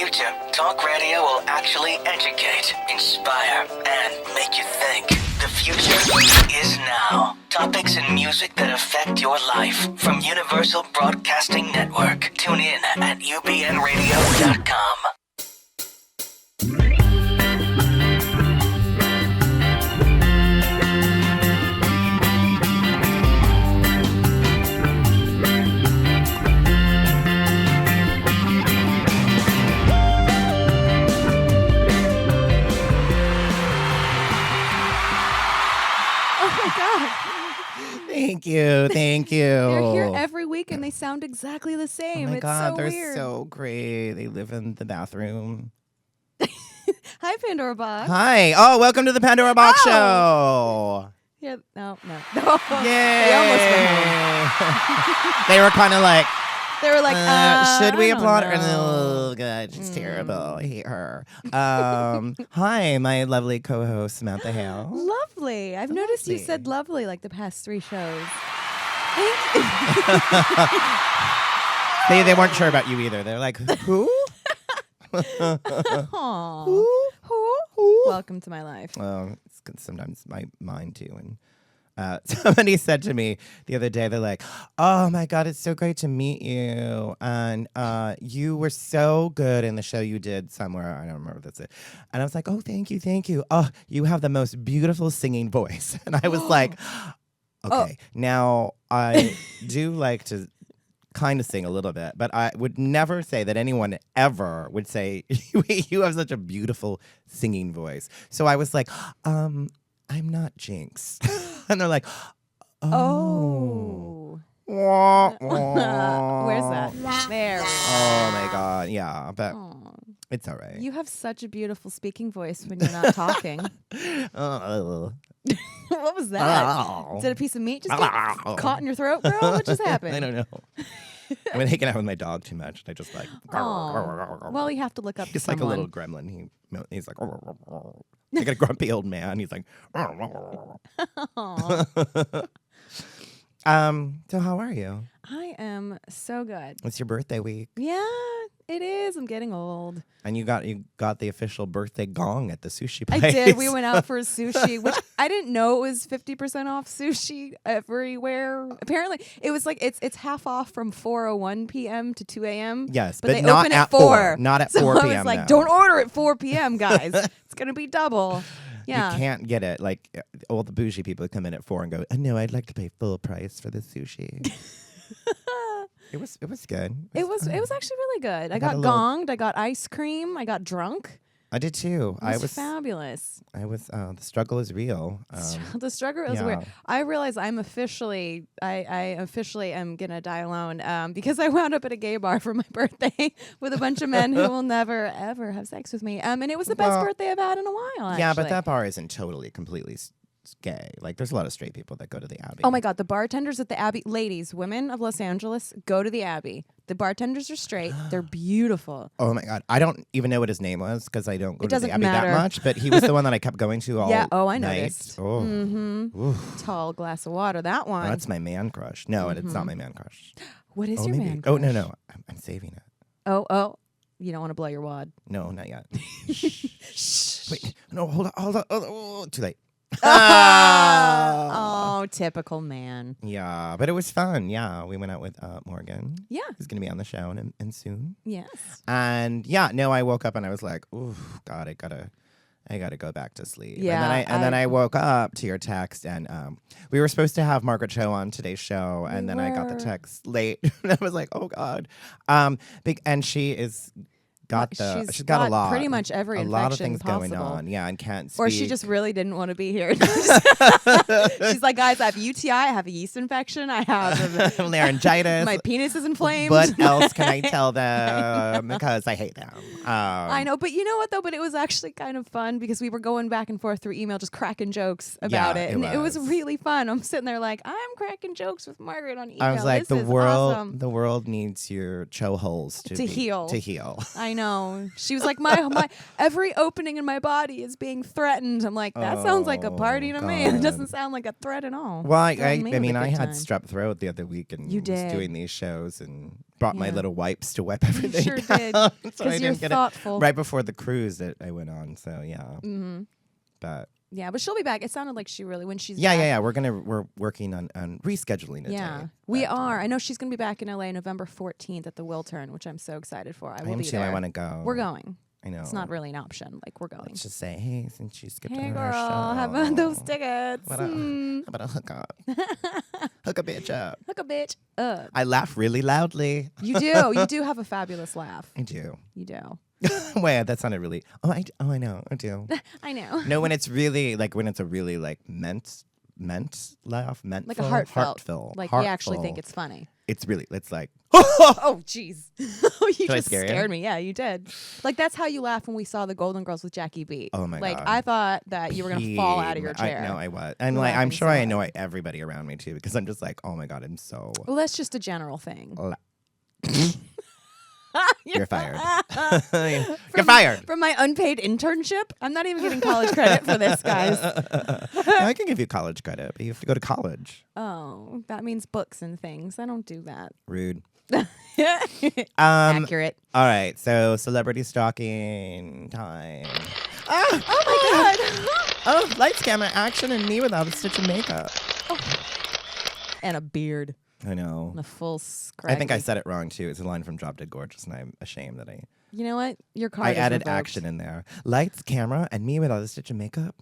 future, talk radio will actually educate, inspire, and make you think. The future is now. Topics and music that affect your life from Universal Broadcasting Network. Tune in at ubnradio.com. Thank you. They're here every week and they sound exactly the same. Oh my God, so they're weird. so great. They live in the bathroom. Hi, Pandora Boxx. Hi. Oh, welcome to the Pandora Boxx show. Yeah, no. Yay. They almost went home. They were kind of like, They were like, should we I don't applaud her? know. Oh, God, she's terrible. I hate her. Hi, my lovely co-host, Samantha Hale. Lovely. I've noticed you Lovely. said lovely like the past 3 shows. Thank you. They weren't sure about you either. They're like, who? Aw. Who? Welcome to my life. Well, it's sometimes mine too. And somebody said to me the other day, they're like, "Oh my God, it's so great to meet you, and you were so good in the show you did somewhere. I don't remember what that's it." And I was like, "Oh, thank you. Oh, you have the most beautiful singing voice." And I was like, "Okay, now I do like to." Kind of sing a little bit, but I would never say that anyone ever would say you have such a beautiful singing voice. So I was like, I'm not Jinx. And they're like, oh. Wah, wah. Where's that? There. Oh my God. Yeah, but Aw. it's all right. You have such a beautiful speaking voice when you're not talking. What was that? Did a piece of meat just get caught in your throat, girl? What just happened? I don't know. I've been hanging out with my dog too much. I just like. Aw. Well, you have to look up to He's like a someone. little gremlin. He's like, like a grumpy old man. He's like, so how are you? I am so good. It's your birthday week, Yeah, it is. I'm getting old. and you got the official birthday gong at the sushi place. I did. We went out for sushi, which I didn't know it was 50% off sushi everywhere. Apparently, it was like it's half off from 4:01 p.m. to 2 a.m. Yes, but but they not open at 4. Not at So 4 I p.m. was like, now. don't order at 4 p.m., guys. It's gonna be double. Yeah. You can't get it. Like all the bougie people come in at 4 and go, no, I'd like to pay full price for the sushi. It was good. It was actually really good. I got got a little- gonged. I got ice cream. I got drunk. I did too. It was fabulous. I was. The struggle is real. The struggle is yeah. weird. I realize I officially am gonna die alone because I wound up at a gay bar for my birthday with a bunch of men who will never ever have sex with me. And it was the best birthday I've had in a while. Actually. Yeah, but that bar isn't completely gay. Like, there's a lot of straight people that go to the Abbey. Oh my God, the bartenders at the Abbey, ladies, women of Los Angeles, go to the Abbey. The bartenders are straight. They're beautiful. Oh my God, I don't even know what his name was because I don't go It to the doesn't Abbey matter. that much. But he was the one that I kept going to all Yeah. Oh, I night. noticed. Oh, Mm-hmm. Tall glass of water. That one. that's my man crush. No, it's not my man crush. What is Oh, your maybe. man? Oh crush? no, I'm saving it. Oh. You don't want to blow your wad. No, not yet. Wait, no, hold on. Oh, too late. Oh, typical man. Yeah, but it was fun. Yeah, we went out with Morgan. Yeah. Who's going to be on the show and soon. Yes. And yeah, no, I woke up and I was like, "Oh God, I gotta go back to sleep." Yeah, and then I woke up to your text, and we were supposed to have Margaret Cho on today's show, and then I got the were. text late, and I was like, "Oh God," and she's got She's got a lot, pretty much every a lot of infection things going possible. on. Yeah, and can't speak. Or she just really didn't want to be here. She's like, guys, I have UTI, I have a yeast infection, I have laryngitis. my penis is inflamed. What else can I tell them? Because I hate them. I know, but you know what though? But it was actually kind of fun because we were going back and forth through email, just cracking jokes about Yeah, it, it and it was was. really fun. I'm sitting there like, I'm cracking jokes with Margaret on email. I was like, This is awesome. the world needs your cho holes to heal. To heal. I know. She was like, my every opening in my body is being threatened. I'm like, that sounds like a party to me. It God. doesn't sound like a threat at all. Well, I Threatened me with mean, a I good had time. strep throat the other week and You was did. doing these shows and brought my Yeah. little wipes to wipe everything sure down. did, So I 'cause you're didn't get thoughtful. it right before the cruise that I went on. So yeah, Mm-hmm. but Yeah, but she'll be back. It sounded like she really, when she's yeah, back. yeah. We're working on rescheduling it. Yeah, we are. I know she's going to be back in LA November 14th at the Wiltern, which I'm so excited for. I will I am be too. there. I want to go. We're going. I know. It's not really an option. Like, we're going. Let's just say, hey, since you skipped Hey, on girl, our show, how about those tickets? How about a hookup? Hook a bitch up. Hook a bitch up. I laugh really loudly. You do. You do have a fabulous laugh. I do. You do. Wait, that sounded really. I know. I do. I know. No, when it's really like when it's a really like meant laugh, meant Like a heartfelt. Like, we actually heartful. think it's funny. It's really. It's like. Oh, jeez. You I just scare you? scared me. Yeah, you did. Like, that's how you laughed when we saw the Golden Girls with Jackie B. Oh, my like, God. I thought that you were going to fall out of your I chair. know I was. I'm You're like, I'm laughing sure so I hard. annoy everybody around me too because I'm just like, oh my God, I'm so. Well, that's just a general thing. You're fired. You're fired. From my unpaid internship? I'm not even getting college credit for this, guys. I can give you college credit, but you have to go to college. Oh, that means books and things. I don't do that. Rude. Accurate. All right, so celebrity stalking time. Ah, Oh my God. oh, lights, camera, action, and me without a stitch of makeup. And a beard. I know. And a full scraggly. I think I said it wrong too. It's a line from Drop Dead Gorgeous, and I'm ashamed that You know what? Your card I is added revoked. action in there. Lights, camera, and me without a stitch of makeup.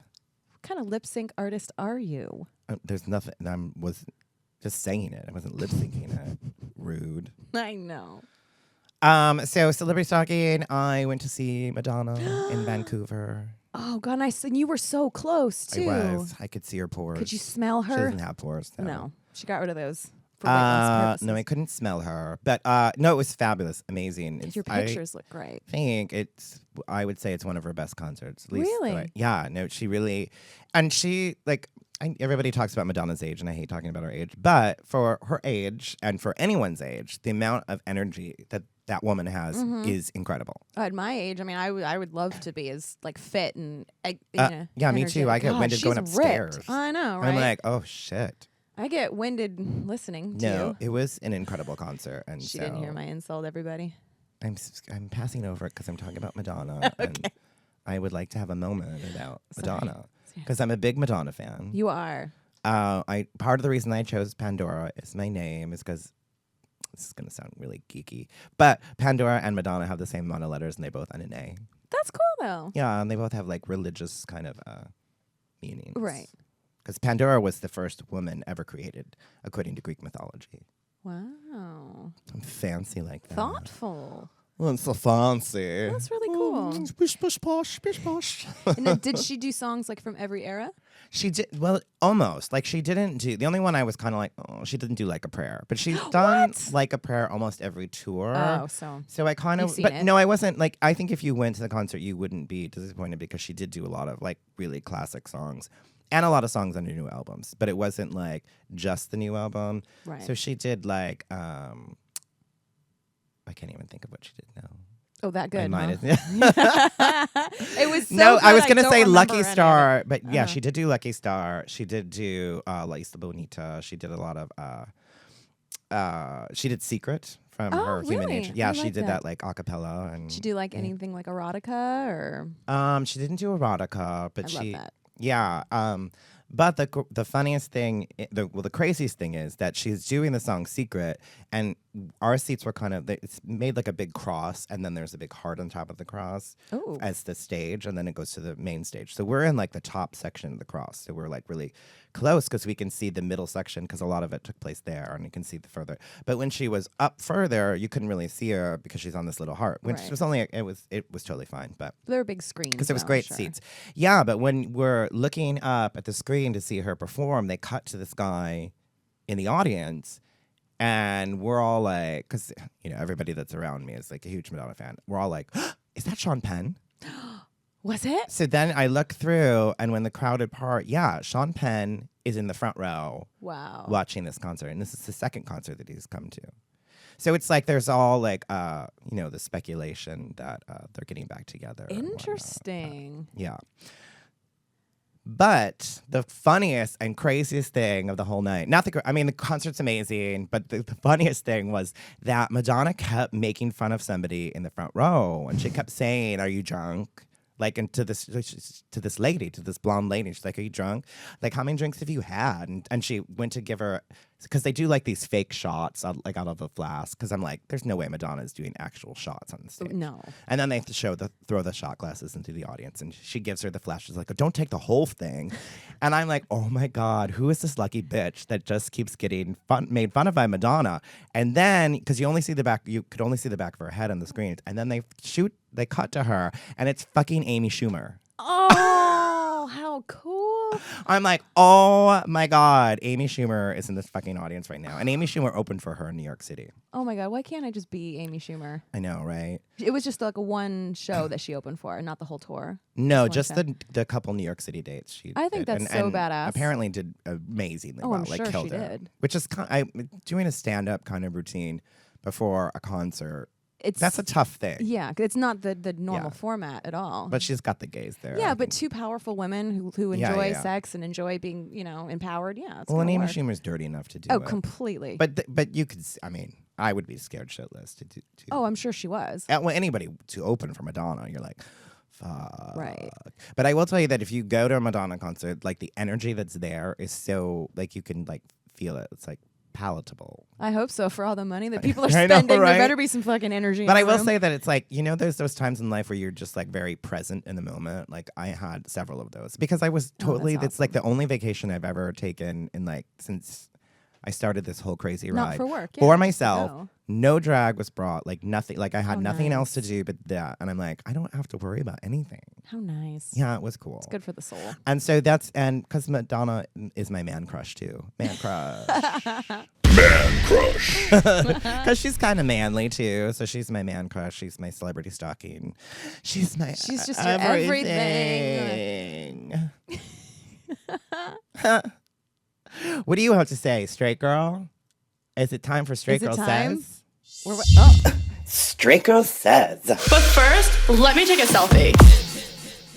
What kind of lip sync artist are you? There's nothing. I was just saying it. I wasn't lip syncing it. Rude. I know. So celebrity stalking. I went to see Madonna in Vancouver. Oh, God. And you were so close, too. I was. I could see her pores. Could you smell She her? doesn't have pores. No. She got rid of those. For weight loss purposes. No, I couldn't smell her. But no, it was fabulous, amazing. Your pictures look great. I would say it's one of her best concerts. At least Really? yeah, no, she really, and she everybody talks about Madonna's age, and I hate talking about her age, but for her age and for anyone's age, the amount of energy that woman has is incredible. At my age, I mean, I would love to be as like fit and Yeah, me too. I get God, winded going she's upstairs. ripped. I know, right? I'm like, oh shit. I get winded listening to No, you. it was an incredible concert, and She didn't hear my insult, everybody. I'm passing over it because I'm talking about Madonna, and I would like to have a moment about Madonna because I'm a big Madonna fan. You are. Part of the reason I chose Pandora is my name is because this is gonna sound really geeky, but Pandora and Madonna have the same amount of letters, and they both end in A. That's cool, though. Yeah, and they both have like religious kind of meanings. Right. Because Pandora was the first woman ever created, according to Greek mythology. Wow. I'm fancy like that. Thoughtful. Well, it's so fancy. That's really cool. Bish, bish, posh, bish, posh. And then did she do songs like from every era? She did, well, almost. Like, she didn't do, the only one I was kind of like, oh, she didn't do Like a Prayer. But she's done Like a Prayer almost every tour. Oh, so. So I kind You've of, seen but it. no, I wasn't, like, I think if you went to the concert, you wouldn't be disappointed because she did do a lot of, like, really classic songs. And a lot of songs on her new albums. But it wasn't, like, just the new album. Right. So she did, like, I can't even think of what she did now. Oh, that good. My mind Huh? It was so no, good, I was gonna don't say remember Lucky any of it. Star, but yeah, she did do Lucky Star. She did do La Isla Bonita. She did a lot of. She did Secret from Oh, her Human really? Nature. Yeah, I she like did that. that like a cappella and. Did she do like anything like erotica or? She didn't do erotica, but I she. love that. Yeah. But the funniest thing, the craziest thing is that she's doing the song Secret, and our seats were kind of, it's made like a big cross, and then there's a big heart on top of the cross Ooh. as the stage, and then it goes to the main stage. So we're in like the top section of the cross. So we're like really close because we can see the middle section because a lot of it took place there, and you can see the further. But when she was up further, you couldn't really see her because she's on this little heart, which Right. was only, it was totally fine, but. There were big screens. Because it was though, great sure. seats. Yeah, but when we're looking up at the screen to see her perform, they cut to this guy in the audience, and we're all like, because, you know, everybody that's around me is like a huge Madonna fan. We're all like, is that Sean Penn? Was it? So then I look through, and when the crowded part, yeah, Sean Penn is in the front row Wow. watching this concert. And this is the second concert that he's come to. So it's like there's all like the speculation that they're getting back together. and whatnot. Interesting. Yeah. But the funniest and craziest thing of the whole night, the concert's amazing, but the funniest thing was that Madonna kept making fun of somebody in the front row, and she kept saying, "Are you drunk?" Like, and to this blonde lady, she's like, "Are you drunk? Like, how many drinks have you had?" And she went to give her, because they do like these fake shots, out of a flask. Because I'm like, there's no way Madonna's doing actual shots on the stage. No. And then they have to throw the shot glasses into the audience, and she gives her the flash. She's like, "Oh, don't take the whole thing." And I'm like, oh my God, who is this lucky bitch that just keeps getting made fun of by Madonna? And then, because you could only see the back of her head on the screen, and then they cut to her, and it's fucking Amy Schumer. Oh, how cool. I'm like, oh my God, Amy Schumer is in this fucking audience right now. And Amy Schumer opened for her in New York City. Oh my God, why can't I just be Amy Schumer? I know, right? It was just like a one show that she opened for, not the whole tour. No, one just show. the couple New York City dates she I think did. that's so and badass. Apparently did amazingly Oh, well. I'm like sure killed she it. did. Which is doing a stand-up kind of routine before a concert. That's a tough thing. Yeah, it's not the normal format at all. But she's got the gays there. yeah, I but think. two powerful women who Yeah, enjoy yeah. sex and enjoy being, empowered. Yeah, it's Well, and gonna Amy work. Schumer's dirty enough to do Oh, it. completely. But you could, I would be scared shitless to do. Oh, I'm sure she was. Well, anybody to open for Madonna, you're like, fuck. Right. But I will tell you that if you go to a Madonna concert, like the energy that's there is so, like, you can like feel it. It's like palatable. I hope so. For all the money that people are I know, spending, right? there better be some fucking energy. But in I the will room. say that it's like, there's those times in life where you're just like very present in the moment. Like I had several of those because I was totally, that's it's like the only vacation I've ever taken in like, since I started this whole crazy Not ride. for work, yeah, For just to myself. go. No drag was brought, like nothing. Like I had Oh, nothing else to nice. do but that. And I'm like, I don't have to worry about anything. How nice. Yeah, it was cool. It's good for the soul. And so because Madonna is my man crush too. Man crush. Man crush. Because she's kind of manly too. So she's my man crush. She's my celebrity stalking. She's She's just your everything. What do you have to say, straight girl? Is it time for Straight Is it Girl time? Says? Straight Girl Says. But first, let me take a selfie.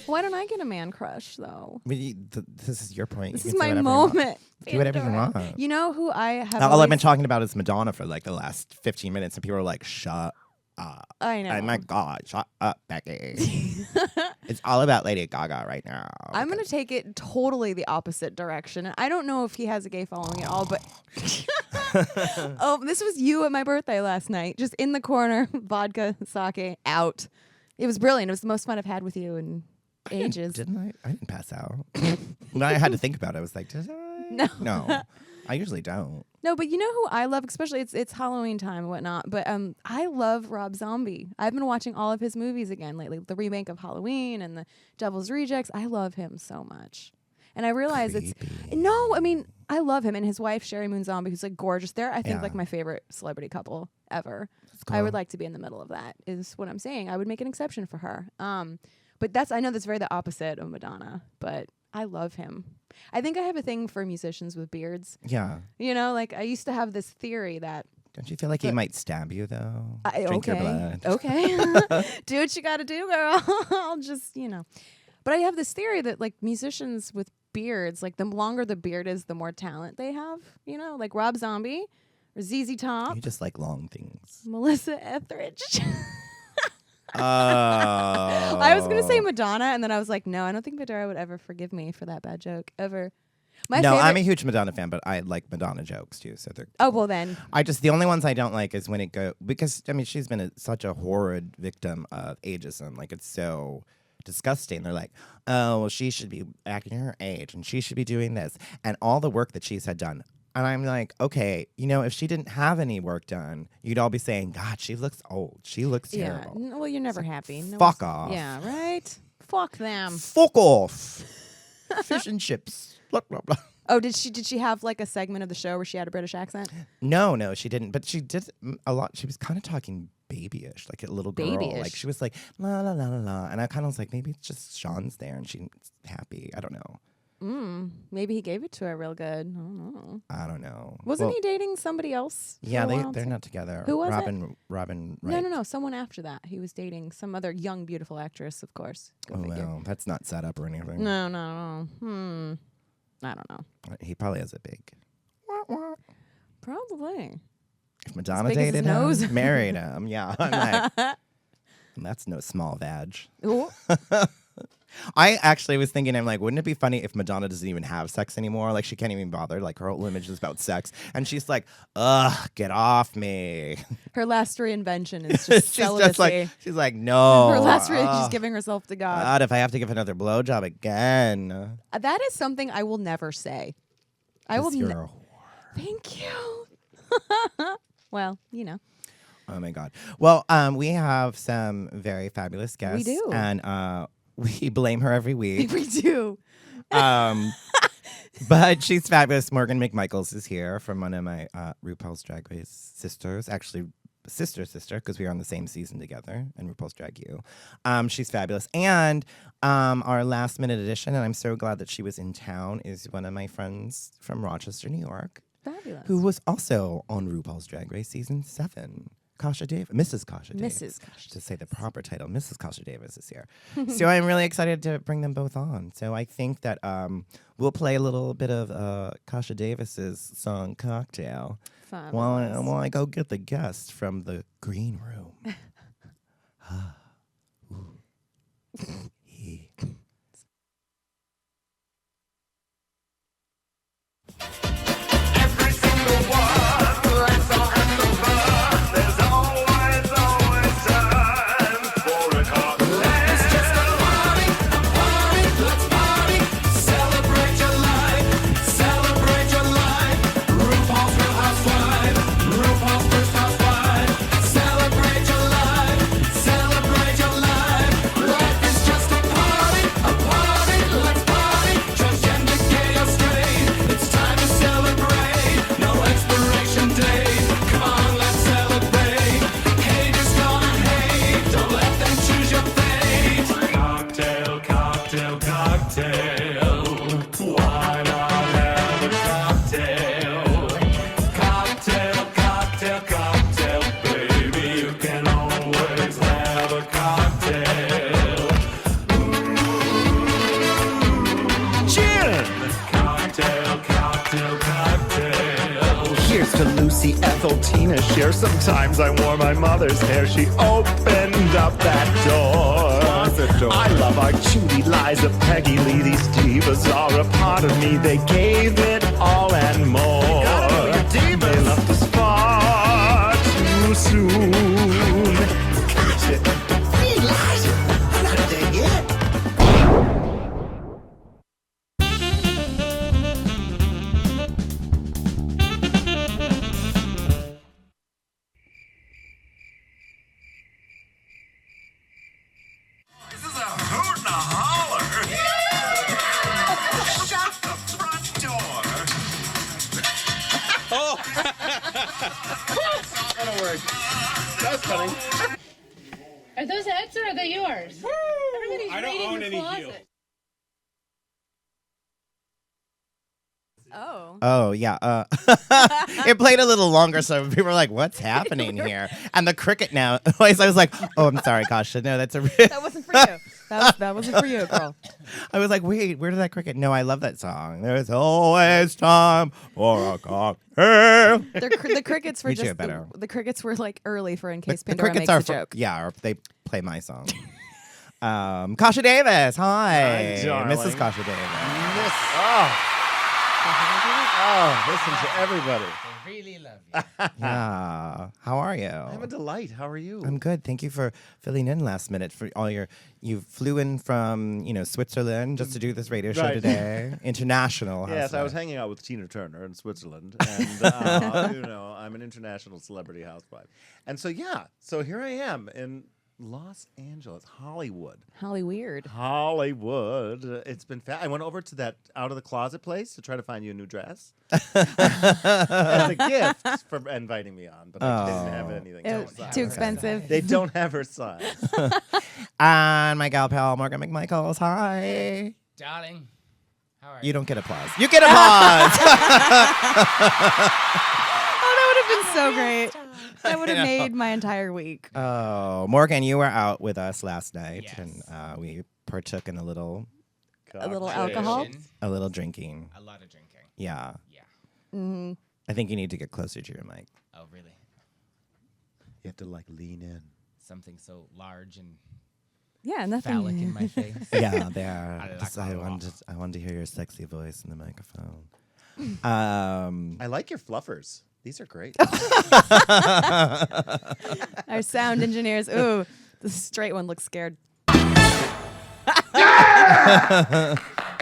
Why don't I get a man crush though? This is your point. This You is can my say whatever you want. moment. Do whatever you Pandora. want. You know who I have? All I've been always- talking about is Madonna for like the last 15 minutes, and people are like, shut up. I know. Oh my God, shut up, Becky. It's all about Lady Gaga right now. I'm gonna take it totally the opposite direction. And I don't know if he has a gay following at all, but oh, this was you at my birthday last night, just in the corner, vodka, sake, out. It was brilliant. It was the most fun I've had with you in ages. Didn't I? I didn't pass out. When I had to think about it, I was like, did I? No. No. I usually don't. No, but you know who I love, especially it's Halloween time and whatnot. But I love Rob Zombie. I've been watching all of his movies again lately. The remake of Halloween and the Devil's Rejects. I love him so much. And I realize I love him and his wife Sherry Moon Zombie, who's like gorgeous. They're I think Yeah. like my favorite celebrity couple ever. cool. I would like to be in the middle of that. Is what I'm saying. I would make an exception for her. But I know that's very the opposite of Madonna. But I love him. I think I have a thing for musicians with beards. Yeah. Like I used to have this theory that Don't you feel like he might stab you though? Drink your blood. Okay. Do what you got to do, girl. I'll just, But I have this theory that like musicians with beards, like the longer the beard is, the more talent they have. Like Rob Zombie or ZZ Top, You just like long things. Melissa Etheridge. Oh. I was gonna say Madonna, and then I was like, no, I don't think Madonna would ever forgive me for that bad joke ever. My No, favorite- I'm a huge Madonna fan, but I like Madonna jokes too. So they're. Oh well, then The only ones I don't like is when it because she's been such a horrid victim of ageism. Like it's so disgusting. They're like, oh, well, she should be acting her age and she should be doing this and all the work that she's had done. And I'm like, okay, if she didn't have any work done, you'd all be saying, God, she looks old. She looks terrible. yeah. Well, you're never happy. No fuck one's- off. Yeah, right. Fuck them. Fuck off. Fish and chips. Blah, blah, blah. Oh, did she have like a segment of the show where she had a British accent? No, she didn't. But she did a lot. She was kind of talking babyish, like a little girl. Babyish. Like she was like, la, la, la, la, la. And I kind of was like, maybe it's just Sean's there and she's happy. I don't know. Maybe he gave it to her real good. I don't know. I don't know. Wasn't he dating somebody else? Yeah, for a while, they're too? not together. Who was it? Robin Wright. No. Someone after that. He was dating some other young, beautiful actress, of course. Go Oh, figure. well, that's not set up or anything. No. I don't know. He probably has a big. Probably. If Madonna big as his dated him, nose. married him, yeah. I'm like, that's no small vag. Ooh. I actually was thinking, I'm like, wouldn't it be funny if Madonna doesn't even have sex anymore? Like, she can't even bother. Like, her whole image is about sex. And she's like, ugh, get off me. Her last reinvention is just she's celibacy. she's like, no. Her last she's giving herself to God. God, if I have to give another blowjob again. That is something I will never say. I will. You're a whore. Thank you. Well, you know. Oh my God. Well, we have some very fabulous guests. We do. And we blame her every week. We do. But she's fabulous. Morgan McMichaels is here from one of my RuPaul's Drag Race sisters. Actually, sister, because we were on the same season together in RuPaul's Drag U. She's fabulous. And our last minute edition, and I'm so glad that she was in town, is one of my friends from Rochester, New York. Fabulous. Who was also on RuPaul's Drag Race season 7. Kasha Davis, Mrs. Kasha Davis. Mrs. Kasha. To say the proper title, Mrs. Kasha Davis is here. So I'm really excited to bring them both on. So I think that we'll play a little bit of Kasha Davis's song "Cocktail" while I go get the guest from the green room. Every single one, let's all have some fun. There's always time for a cocktail. It's just a party, let's party. Celebrate your life. RuPaul's Real Housewife, RuPaul's First Housewife. Celebrate your life. Life is just a party, let's party. Transgender, gay or straight, it's time to celebrate. No expiration date, come on, let's celebrate. Haters gonna hate, don't let them choose your fate. Cocktail, cocktail, cocktail. Why not have a cocktail? Cocktail, cocktail, cocktail. Baby, you can always have a cocktail. Gin! Cocktail, cocktail, cocktail. Here's to Lucy, Ethel, Tina, Cher. Sometimes I wore my mother's hair. She opened up that door. I love our Judy, Liza, Peggy Lee. These divas are a part of me. They gave it all and more. They left us far too soon. Gotcha. Hey, Liza, I'm not dead yet. This is a hoot and a holler. Shut the front door. That'll work. That's funny. Are those Ed's or are they yours? Everybody's I don't raiding own your any closet. heels. Oh. Oh, yeah. It played a little longer, so people were like, what's happening here? And the cricket now. I was like, oh, I'm sorry, Kasha. No, that's a That wasn't for you. That wasn't for you, girl. I was like, wait, where did that cricket? No, I love that song. There's always time for a cocktail. The crickets were Me too, just better. the crickets were like early for in case The Pandora crickets makes are a for, joke. yeah, or they play my song. Kasha Davis, hi. Hi, darling. Mrs. Kasha Davis. Listen to everybody. Really love you. Yeah. How are you? I'm a delight. How are you? I'm good. Thank you for filling in last minute for all your. You flew in from Switzerland just to do this radio show Right. today. International. Yes, I housewife. was hanging out with Tina Turner in Switzerland, and I'm an international celebrity housewife, and so here I am in Los Angeles, Hollywood. Hollyweird. Hollywood. It's been I went over to that out of the closet place to try to find you a new dress as a gift for inviting me on, but I didn't have anything. It was too expensive. They don't have her size. And my gal pal Morgan McMichaels. Hi. Darling, How are You don't get applause. You get applause. Oh, that would have been so great. That would have made my entire week. Oh, Morgan, you were out with us last night, Yes. and we partook in a little alcohol? a little drinking. A lot of drinking. Yeah. Yeah. I think you need to get closer to your mic. Oh, really? You have to like lean in. Something so large and Yeah, nothing. phallic in my face. Yeah, there. I like Just- a I lot. wanted to hear your sexy voice in the microphone. I like your fluffers. These are great. Our sound engineers. Ooh, the straight one looks scared.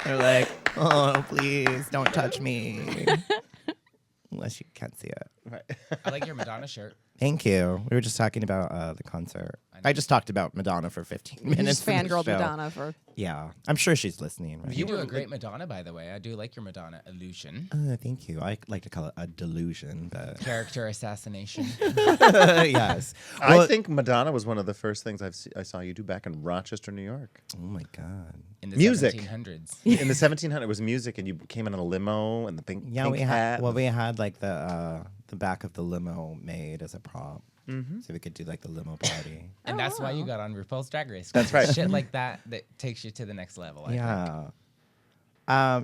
They're like, oh, please don't touch me. Unless you can't see it. Right. I like your Madonna shirt. Thank you. We were just talking about the concert. I just talked about Madonna for 15 You minutes. just in the fangirled show. Madonna for. Yeah. I'm sure she's listening. Right? You do a great Madonna, by the way. I do like your Madonna illusion. Thank you. I like to call it a delusion, but Character assassination. yes. I think Madonna was one of the first things I saw you do back in Rochester, New York. Oh my God. In the Music. 1700s. In the 1700s, it was music, and you came in a limo and the pink, Yeah, pink we hat. had. Well, we had like the back of the limo made as a prop, so we could do like the limo party. And that's why you got on RuPaul's Drag Race. That's right. Shit like that takes you to the next level. I think.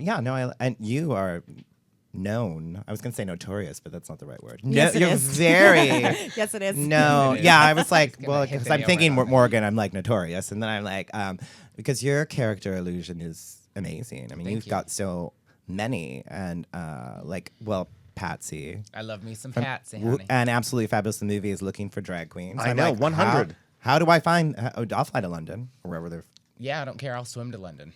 Yeah. No. And you are known. I was gonna say notorious, but that's not the right word. Yes, no, it you're is. very. Yes, it is. No, It is. yeah, I was like, Gonna well, hit because the I'm nail thinking right on the Morgan, I'm like notorious, and then I'm like, because your character illusion is amazing. I mean, Thank you've you. got so many, and Patsy, I love me some Patsy, honey. and Absolutely Fabulous the movie is looking for drag queens. I I'm know, like, 100. How do I find? I'll fly to London or wherever they're. Yeah, I don't care. I'll swim to London.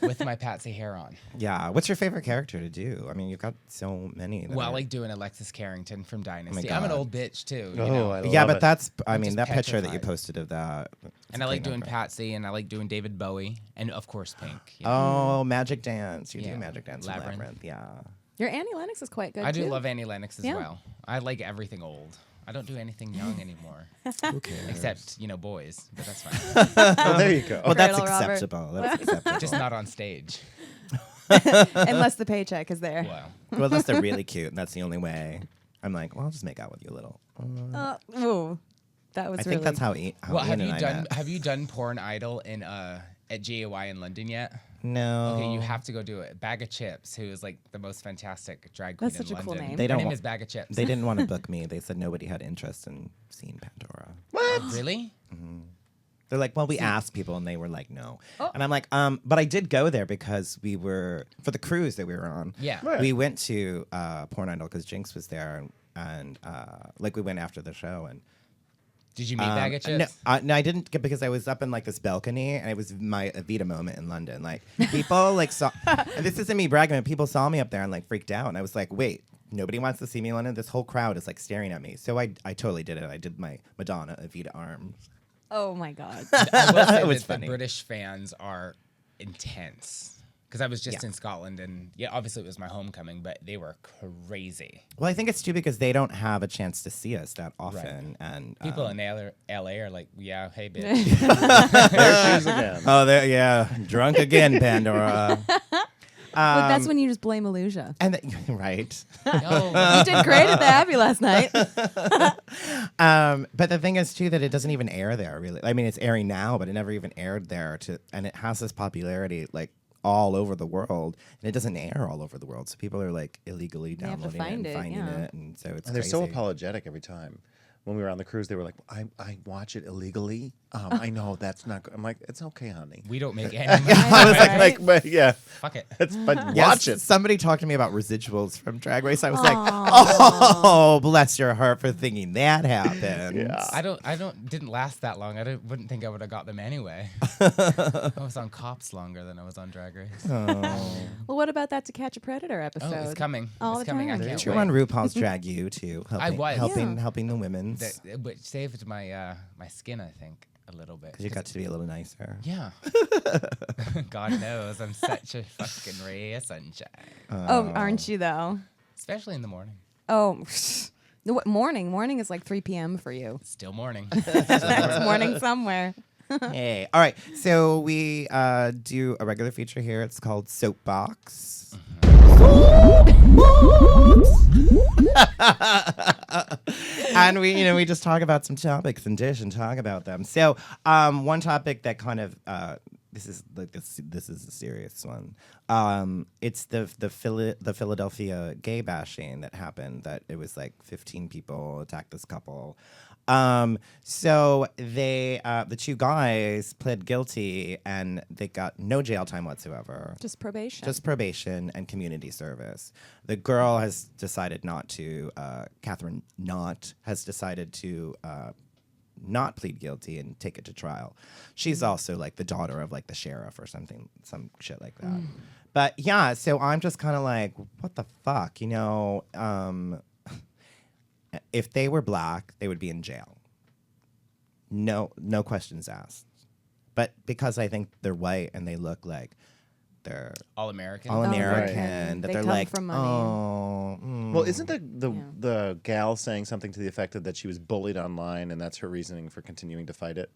With my Patsy hair on. Yeah, what's your favorite character to do? I mean, you've got so many. that Well, I are- like doing Alexis Carrington from Dynasty. God. I'm an old bitch, too. You Oh, know? I Yeah, love but it. that's. I I'm mean, just that picture that you petrified. posted of that. it's And a I like great doing number. Patsy, and I like doing David Bowie, and of course Pink. you know. Oh, Magic Dance. You Yeah. do Magic Dance in Labyrinth. Labyrinth. Yeah. Your Annie Lennox is quite good. I do too. love Annie Lennox as Yeah. well. I like everything old. I don't do anything young anymore, Who cares? except boys. But that's fine. Oh, there you go. Well, that's Cradle Robert. acceptable. That's acceptable. Just not on stage. Unless the paycheck is there. Wow. Well, unless they're really cute, and that's the only way. I'm like, well, I'll just make out with you a little. Ooh, that was I really. think that's how Ian Well, have and you I done met. have you done Porn Idol in at GAY in London yet? No. Okay, you have to go do it. Bag of Chips, who is like the most fantastic drag queen That's in such a cool London. name. They Her don't name wa- is Bag of Chips. They didn't want to book me. They said nobody had interest in seeing Pandora. Really? They're like, well, we asked people, and they were like, no. And I'm like, but I did go there because we were for the cruise that we were on. Yeah. Right. We went to Porn Idol because Jinx was there, and like we went after the show, and Did you meet Bag of Chips? No, I didn't get because I was up in like this balcony, and it was my Evita moment in London. Like people like saw, and this isn't me bragging, but people saw me up there and like freaked out, and I was like, wait. Nobody wants to see me in London. This whole crowd is like staring at me. So I totally did it. I did my Madonna Evita arms. Oh my god. I will say It was that funny. the British fans are intense. Because I was just Yeah. in Scotland, and yeah, obviously it was my homecoming, but they were crazy. Well, I think it's too because they don't have a chance to see us that often, and People in LA are like, yeah, hey, bitch. There she is again. oh, there, yeah, drunk again, Pandora. But that's when you just blame Illusia. And right. No. You did great at the Abbey last night. But the thing is too that it doesn't even air there really. I mean, it's airing now, but it never even aired there. And it has this popularity like all over the world, and it doesn't air all over the world. So people are like illegally They have to downloading find it it, and finding yeah. it, and so it's And they're so crazy. apologetic every time. When we were on the cruise, they were like, I watch it illegally. I know that's not good. I'm like, it's okay, honey. We don't make any money. I was Right. like, but yeah, Fuck it. it's but Yes, watch it. Somebody talked to me about residuals from Drag Race. I was like, oh, bless your heart for thinking that happened. Yeah. I didn't last that long. Wouldn't think I would have got them anyway. I was on Cops longer than I was on Drag Race. Oh. Well, what about that To Catch a Predator Oh, episode? it's coming. All It's the coming. I time. can't You wait. were on RuPaul's Drag U too. Helping, was. helping the women's. Which saved my my skin, I think, a little bit. Because you got to be a little nicer. Yeah. God knows I'm such a fucking ray of sunshine, Oh, aren't you though? especially in the morning. Oh, what morning? Morning is like 3 p.m. for you. It's still morning. It's morning somewhere. Hey. All right. So we do a regular feature here. It's called Soapbox. And we just talk about some topics and dish and talk about them. So one topic that kind of this is a serious one. It's the Philadelphia gay bashing that happened. That it was like 15 people attacked this couple. So they the two guys pled guilty and they got no jail time whatsoever. Just probation. Just probation and community service. The girl has decided not to. Catherine Knott has decided to not plead guilty and take it to trial. She's also like the daughter of like the sheriff or something, some shit like that. But yeah, so I'm just kind of like, what the fuck, if they were black, they would be in jail. No questions asked. But because I think they're white and they look like they're All American. all American, right. that They they're come like, from money. oh. Well, isn't the gal saying something to the effect of that she was bullied online and that's her reasoning for continuing to fight it?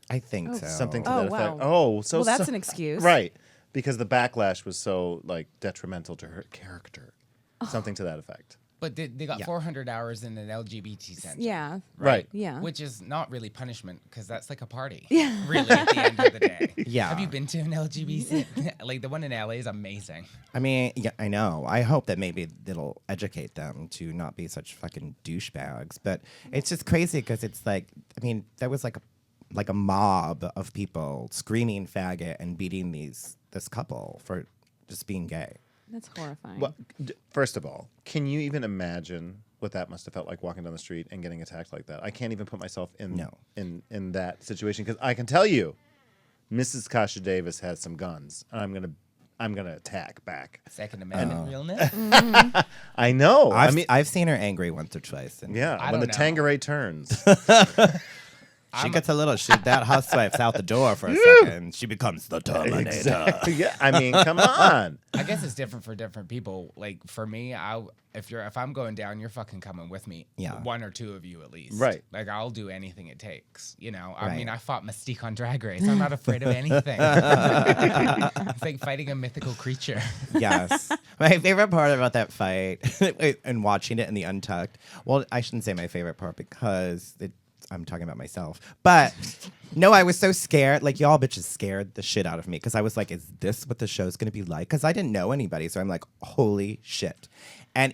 I think so. Something to Oh, that effect. wow. Oh, so Well, that's so- an excuse. Right. Because the backlash was so like detrimental to her character. Oh. Something to that effect. But they got Yeah. 400 hours in an LGBT center. Yeah. Right. Yeah. Which is not really punishment because that's like a party. Yeah. Really, at the end of the day. Yeah. Have you been to an LGBT? Like the one in LA is amazing. I mean, yeah, I know. I hope that maybe it'll educate them to not be such fucking douchebags. But it's just crazy because it's like, I mean, there was like a mob of people screaming faggot and beating this couple for just being gay. That's horrifying. Well, first of all, can you even imagine what that must have felt like walking down the street and getting attacked like that? I can't even put myself in in that situation because I can tell you, Mrs. Kasha Davis has some guns, and I'm gonna attack back. Second Amendment realness. I know. I've seen her angry once or twice. And yeah, I when the don't know. Tanqueray turns. she gets a little, that housewife's out the door for a second. She becomes the Terminator. Yeah, I mean, come on. I guess it's different for different people. Like for me, if I'm going down, you're fucking coming with me. Yeah. One or two of you at least. Right. Like I'll do anything it takes. I Right. mean, I fought Mystique on Drag Race. I'm not afraid of anything. It's like fighting a mythical creature. Yes. My favorite part about that fight and watching it in the Untucked, well, I shouldn't say my favorite part because I'm talking about myself. But no, I was so scared. Like, y'all bitches scared the shit out of me because I was like, is this what the show's going to be like? Because I didn't know anybody. So I'm like, holy shit. And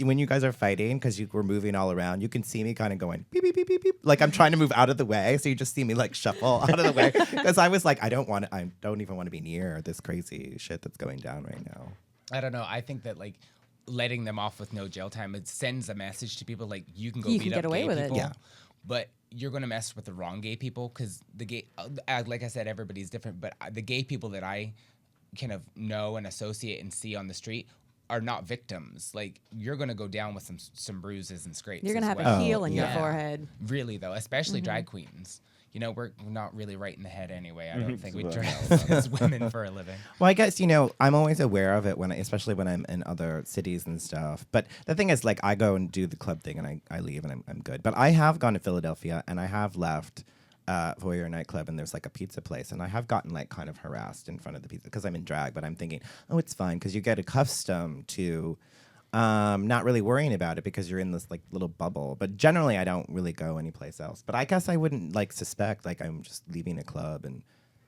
when you guys are fighting, because you were moving all around, you can see me kind of going beep, beep, beep, beep, beep. Like I'm trying to move out of the way. So you just see me like shuffle out of the way. Because I was like, I don't even want to be near this crazy shit that's going down right now. I don't know. I think that like letting them off with no jail time, it sends a message to people like you can go You beat can up get away gay with it. people. Yeah. But you're going to mess with the wrong gay people because the gay, like I said, everybody's different. But the gay people that I kind of know and associate and see on the street are not victims. Like you're going to go down with some bruises and scrapes. You're going to as have well. a heel in your Yeah. forehead. Really though, especially drag queens. We're not really right in the head anyway. I don't think we Well, dress as women for a living. Well, I guess, I'm always aware of it especially when I'm in other cities and stuff. But the thing is, like, I go and do the club thing and I leave and I'm good. But I have gone to Philadelphia and I have left Voyeur nightclub and there's like a pizza place and I have gotten like kind of harassed in front of the pizza because I'm in drag. But I'm thinking, oh, it's fine because you get accustomed to not really worrying about it because you're in this like little bubble. But generally, I don't really go anyplace else. But I guess I wouldn't like suspect like I'm just leaving a club and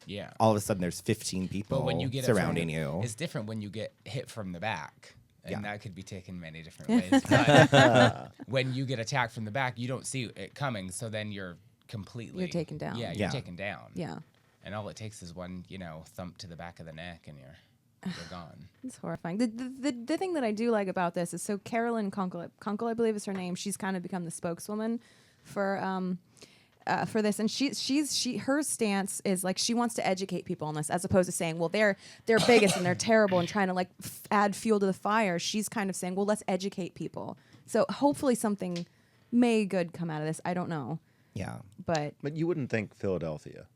Yeah. all of a sudden there's 15 people But when you get it surrounding from, you. it's different when you get hit from the back. And Yeah. that could be taken many different ways. But when you get attacked from the back, you don't see it coming. So then you're completely... You're taken down. Yeah, you're Yeah. taken down. Yeah. And all it takes is one, thump to the back of the neck and you're gone. It's horrifying. The thing that I do like about this is so Carolyn Kunkel, I believe is her name. She's kind of become the spokeswoman for this, and her stance is like she wants to educate people on this, as opposed to saying, well, they're bigots and they're terrible and trying to like add fuel to the fire. She's kind of saying, well, let's educate people. So hopefully something good come out of this. I don't know, Yeah. but But you wouldn't think Philadelphia.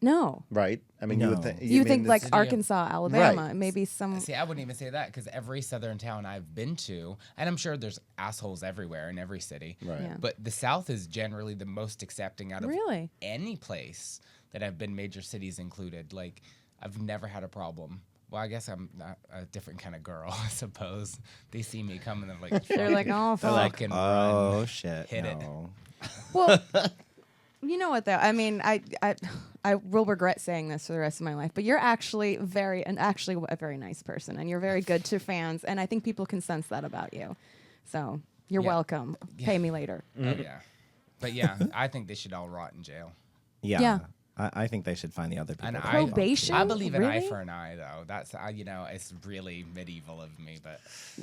No. right? I mean, you would think. You think like city of- Arkansas, Alabama, Right. maybe some. See, I wouldn't even say that because every southern town I've been to, and I'm sure there's assholes everywhere in every city, Right. Yeah. but the South is generally the most accepting out of Really? any place that have been, major cities included. Like, I've never had a problem. Well, I guess I'm not a different kind of girl, I suppose. They see me coming and like, They're like, oh, They're like, fucking oh run. shit, Hit it. no. Well, you know what though? I mean, I will regret saying this for the rest of my life, but you're actually a very nice person, and you're very good to fans, and I think people can sense that about you. So you're Yeah. welcome. Pay me later. Oh, yeah. But yeah, I think they should all rot in jail. Yeah. Yeah. I think they should find the other people. And that I- belong to Probation? it. I believe an eye Really? for an eye, though. That's it's really medieval of me, but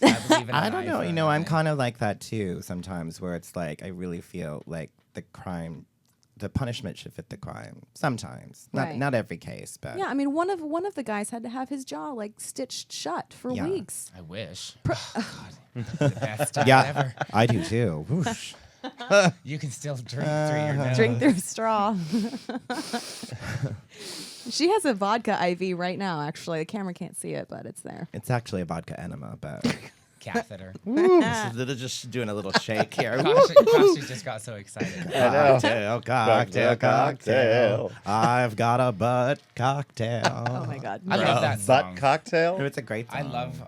I believe in I an don't eye know. for You an know, I'm eye. kind of like that too sometimes, where it's like I really feel like the punishment should fit the crime. Sometimes, Right. not every case, but Yeah, I mean, one of the guys had to have his jaw like stitched shut for Yeah. weeks. I wish. God, the best time yeah, ever. I do too. Whoosh. You can still drink through your nose. Drink through a straw. She has a vodka IV right now. Actually, the camera can't see it, but it's there. It's actually a vodka enema, but Catheter. they're just doing a little shake here. Kasha just got so excited. Cocktail, cocktail. I've got a butt cocktail. Oh my god. I love that Butt song. cocktail. It's a great song. I love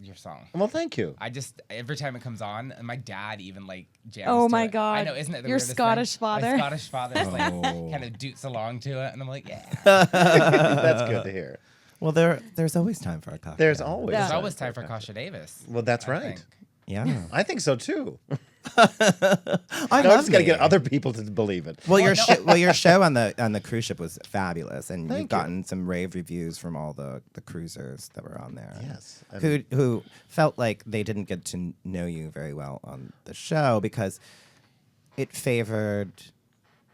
your song. Well, thank you. I just every time it comes on, and my dad even like jams. Oh to my it. God. I know, isn't it the Your weirdest Scottish thing? father. My Scottish father is like Oh. kind of doots along to it, and I'm like, yeah. That's good to hear. Well, there's always time for a cocktail. There's always. Yeah. There's always time for Kasha Davis. Well, that's I right. think. Yeah. I think so too. I I love just got to me. get other people to believe it. Well, your show on the cruise ship was fabulous, and Thank you've you. gotten some rave reviews from all the cruisers that were on there. Yes. Who felt like they didn't get to know you very well on the show because it favored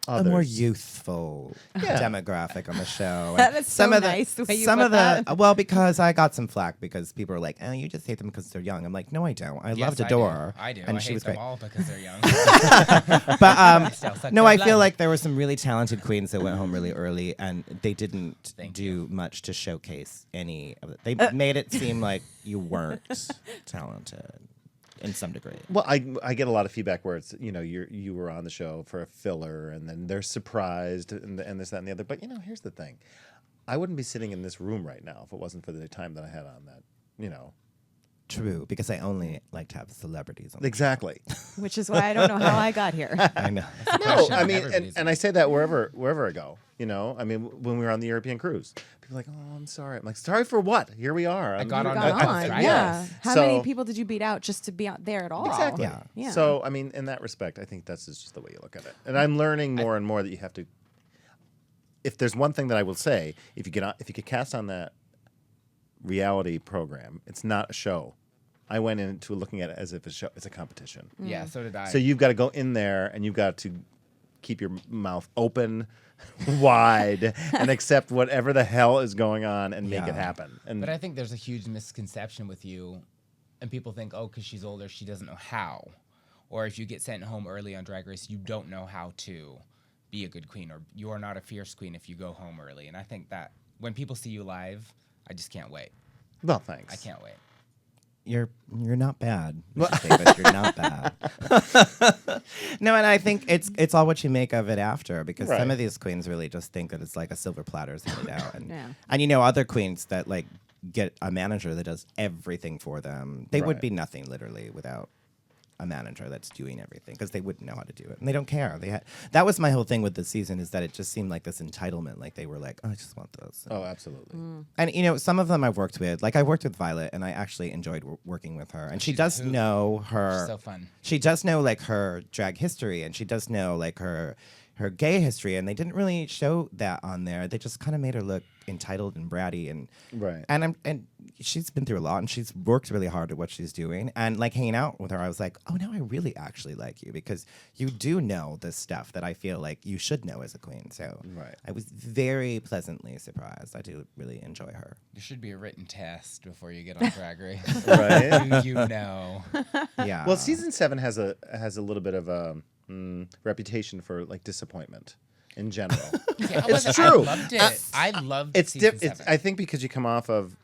a more Others. youthful Yeah. demographic on the show. That And is so nice the way you some put of the that. well, because I got some flack because people were like, "Oh, you just hate them because they're young." I'm like, "No, I don't. I Yes, loved I Adore. do. I do. and I she hate was them great." all because they're young. But Still suck no, their I feel blood. like there were some really talented queens that went home really early, and they didn't Thank do much to showcase any of it. They made it seem like you weren't talented in some degree. Well, I get a lot of feedback where it's you were on the show for a filler and then they're surprised and this that and the other. But here's the thing, I wouldn't be sitting in this room right now if it wasn't for the time that I had on that. True, because I only like to have celebrities on. Exactly. Which is why I don't know how I got here. I know. No, Question I mean, everybody's and I say that wherever I go. I mean, when we were on the European cruise, people are like, "Oh, I'm sorry." I'm like, "Sorry for what? Here we are." I got on Got the on. right. Yeah. How So- many people did you beat out just to be out there at all? Exactly. Yeah. Yeah. So, I mean, in that respect, I think that's just the way you look at it. And I'm learning more and more that you have to. If there's one thing that I will say, if you get cast on that reality program, it's not a show. I went into looking at it as if it's a competition. Yeah, so did I. So you've got to go in there and you've got to keep your mouth open, wide, and accept whatever the hell is going on and make it Yeah. happen. And But I think there's a huge misconception with you, and people think, oh, because she's older, she doesn't know how. Or if you get sent home early on Drag Race, you don't know how to be a good queen, or you are not a fierce queen if you go home early. And I think that when people see you live, I just can't wait. well, thanks. I can't wait. You're not bad, Mrs. Davis. You're not bad. No, and I think it's all what you make of it after, because some Right. of these queens really just think that it's like a silver platter's handed out, and Yeah. and other queens that like get a manager that does everything for them. They would Right. be nothing literally without a manager that's doing everything, because they wouldn't know how to do it and they don't care. That was my whole thing with the season, is that it just seemed like this entitlement, like they were like, oh, I just want this. Oh, absolutely. And some of them I've worked with. Like I worked with Violet, and I actually enjoyed working with her. And she does know her. She's so fun. She does know like her drag history, and she does know like her gay history. And they didn't really show that on there. They just kind of made her look entitled and bratty, and Right. And she's been through a lot, and she's worked really hard at what she's doing. And like hanging out with her, I was like, oh, now I really actually like you, because you do know the stuff that I feel like you should know as a queen. So Right. I was very pleasantly surprised. I do really enjoy her. There should be a written test before you get on Drag Race. Right. Do you know? Yeah. Well, season 7 has a little bit of a reputation for like disappointment. in general. It's true. I loved it. I loved It's season it's 7. I think because you come off of,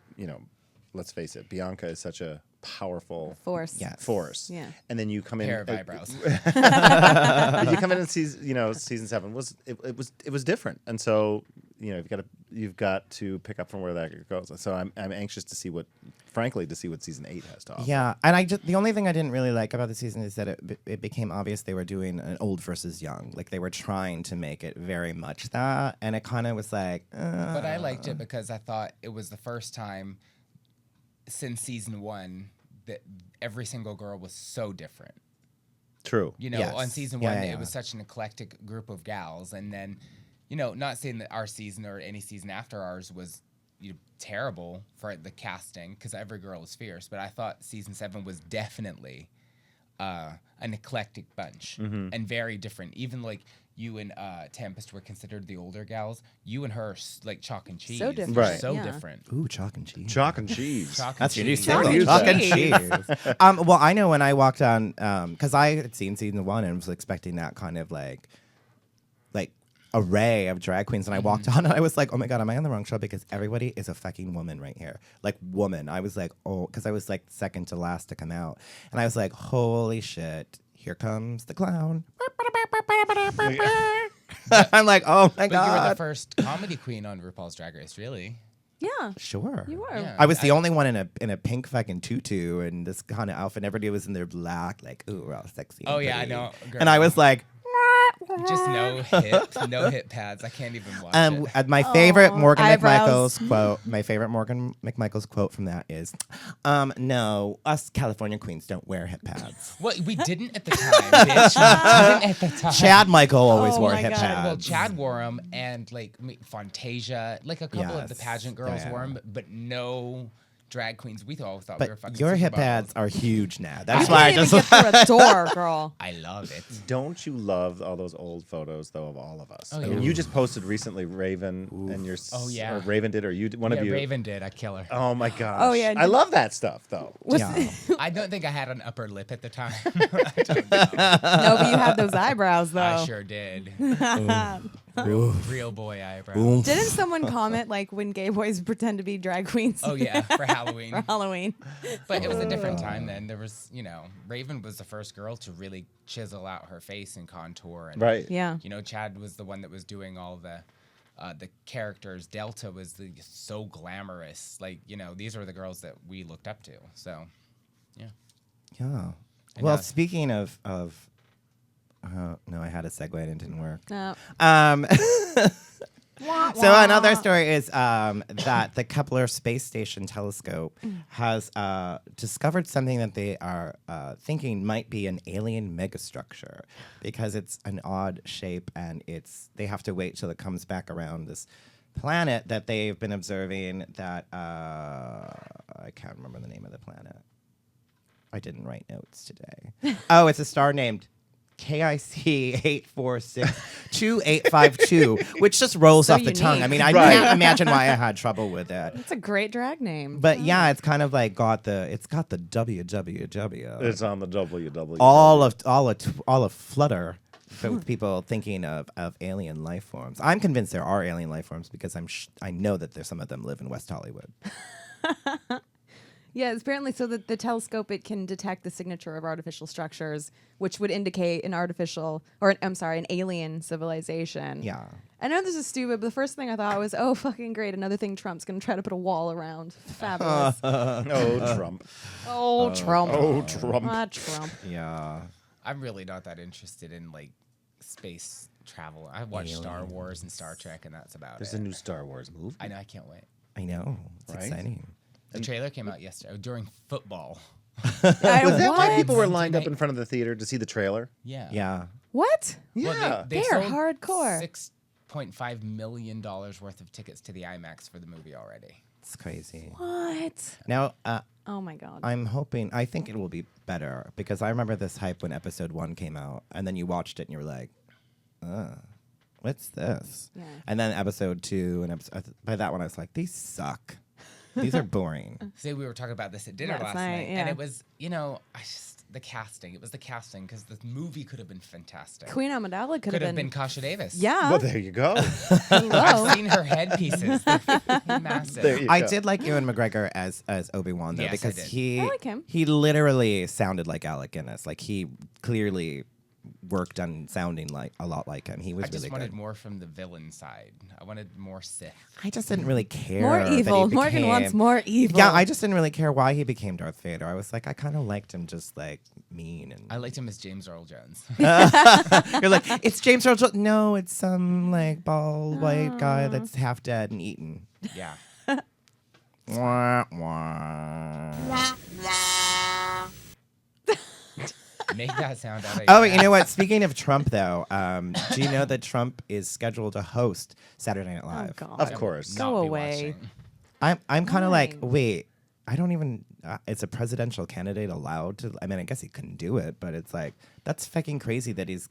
let's face it, Bianca is such a powerful Force. force. Yeah. And then you come in Pair of eyebrows. you come in and season 7 it was different. And so, you've got to pick up from where that goes. So I'm anxious to see what season 8 has to offer. Yeah, and the only thing I didn't really like about the season is that it became obvious they were doing an old versus young. Like they were trying to make it very much that, and it kind of was like. But I liked it because I thought it was the first time since season 1 that every single girl was so different. True. Yes. On season Yeah, 1, yeah. it was such an eclectic group of gals, and then, not saying that our season or any season after ours was terrible for the casting because every girl was fierce, but I thought season 7 was definitely an eclectic bunch and very different. Even like you and Tempest were considered the older gals. You and her like chalk and cheese. So different. Right. So Yeah. different. Ooh, chalk and cheese. Chalk and cheese. Chalk and That's your new cheese. single. Use Chalk that. and cheese. Well, I know when I walked on, because I had seen season 1 and was expecting that kind of like array of drag queens, and I walked on and I was like, oh my god, am I on the wrong show? Because everybody is a fucking woman right here. Like woman. I was like, oh, because I was like second to last to come out, and I was like, holy shit, here comes the clown. I'm like, oh my But you were the god. first comedy queen on RuPaul's Drag Race, really. Yeah. Sure. You were. Yeah. I was the only one in a pink fucking tutu and this kind of outfit. Everybody was in their black, like, ooh, we're all sexy. and Oh, yeah, I pretty. know, And I was like, Just no hip pads. I can't even watch it. my favorite Aw, Morgan eyebrows. McMichaels quote. My favorite Morgan McMichaels quote from that is, "No, us California queens don't wear hip pads." Well, we didn't at the time, bitch. We didn't at the time. Chad Michael always Oh wore my hip God. pads. Well, Chad wore them, and like Fantasia, like a couple of the Yes. pageant girls Yeah. wore them, but no drag queens. We all thought we were But fucking your hip supermodels. pads are huge now. That's You why I can't just. even get through a door, girl. I love it. Don't you love all those old photos though of all of us? Oh, I mean, yeah. you just posted recently Raven and your Oh, yeah. or Raven did or you one Yeah, of you. Raven did. I kill her. Oh my gosh. Oh, yeah, I love that stuff though. Yeah. I don't think I had an upper lip at the time. No, but you had those eyebrows, though. I sure did. Oof. Real boy eyebrows. Oof. Didn't someone comment like when gay boys pretend to be drag queens? Oh yeah, for Halloween. for Halloween. But it was a different time then. There was, Raven was the first girl to really chisel out her face and contour. And, Right. Yeah. Chad was the one that was doing all the characters. Delta was so glamorous. Like, these are the girls that we looked up to. So, yeah. Yeah. And Well, now- speaking of no, I had a segue and it didn't work. No. So another story is that the Kepler Space Station telescope has discovered something that they are thinking might be an alien megastructure because it's an odd shape and they have to wait till it comes back around this planet that they've been observing that I can't remember the name of the planet. I didn't write notes today. Oh, it's a star named KIC 8462852, which just rolls So off the tongue. I unique. mean, I Right. can't imagine why I had trouble with it. It's a great drag name. But yeah, it's kind of like got the www. It's on the WW. all of Flutter with people thinking of alien life forms. I'm convinced there are alien life forms because I know that there's some of them live in West Hollywood. Yeah, it's apparently so that the telescope, it can detect the signature of artificial structures, which would indicate an an alien civilization. Yeah. I know this is stupid, but the first thing I thought was, oh, fucking great, another thing Trump's going to try to put a wall around. Fabulous. Oh, Trump. Oh, Trump. Oh, Trump. Ah, Trump. Yeah. I'm really not that interested in like space travel. I watch Star Wars and Star Trek, and that's about There's it. a new Star Wars movie. I know. I can't wait. I know. It's Right? exciting. The trailer came out yesterday during football. Was that why What? people were lined up in front of the theater to see the trailer? Yeah. Yeah. What? Well, Yeah. they They're sold hardcore. $6.5 million worth of tickets to the IMAX for the movie already. It's crazy. What? Now, Oh, my God. I think it will be better because I remember this hype when episode 1 came out and then you watched it and you were like, what's this? Yeah. And then episode 2 and by that one I was like, these suck. These are boring. See, we were talking about this at dinner Last last night, night, yeah. and it was, the casting. It was the casting because the movie could have been fantastic. Queen Amidala could have been Kasha Davis. Yeah. Well, there you go. Hello. I've seen her headpieces. They're massive. There you I go. did like Ewan McGregor as Obi-Wan though, Yes, I because did. he I like him. he literally sounded like Alec Guinness. Like he clearly worked on sounding like a lot like him. He was I just really wanted good. more from the villain side. I wanted more Sith. I just didn't really care. More that he evil. Morgan wants became- more evil. Yeah, I just didn't really care why he became Darth Vader. I was like, I kind of liked him just like mean and. I liked him as James Earl Jones. You're like, it's James Earl Jones. No, it's some like bald white guy that's half dead and eaten. yeah. Wah, wah. Make that sound out of Oh, your you know ass. what? Speaking of Trump, though, do you know that Trump is scheduled to host Saturday Night Oh, Live? God. Of course. Not Go be away. watching. I'm kind of like, Why? wait, I don't even. Is a presidential candidate allowed to? I mean, I guess he couldn't do it, but it's like that's fucking crazy that he's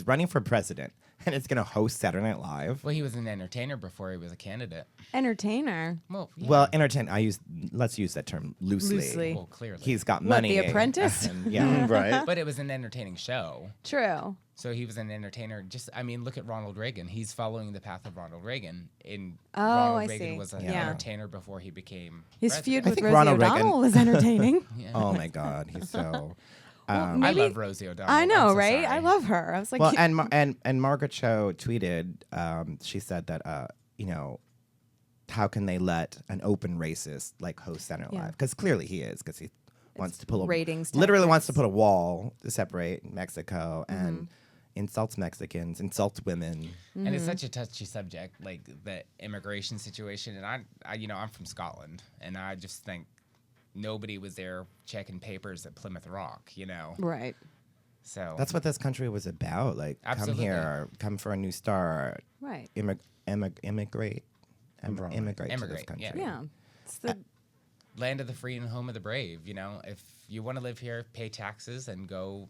running for president and it's gonna host Saturday Night Live. Well, he was an entertainer before he was a candidate. Entertainer. Well, yeah. Well, entertain. Let's use that term loosely. Loosely. Well, clearly. He's got What, money. The Apprentice? and, yeah. Right. But it was an entertaining show. True. So he was an entertainer. I mean, look at Ronald Reagan. He's following the path of Ronald Reagan. Oh, Ronald I Reagan see. was an Yeah. entertainer before he became His president. feud I with think Rosie Ronald O'Donnell Reagan- was entertaining. Yeah. Oh my God, he's so. I maybe- love Rosie O'Donnell. I know, I'm so right? sorry. I love her. I was like, Well, and Margaret Cho tweeted. She said that how can they let an open racist like host Saturday Night Yeah. Live? Because clearly he is. Because he wants to pull ratings literally wants tactics. to put a wall to separate Mexico Mm-hmm. and insults Mexicans, insults women. And Mm-hmm. it's such a touchy subject, like the immigration situation. And I'm from Scotland, and I just think nobody was there checking papers at Plymouth Rock, right. So That's what this country was about. Like, Absolutely. come here, come for a new start, Right. immigrate to this Immigrate, country. yeah. Yeah. It's the land of the free and home of the brave. If you want to live here, pay taxes and go.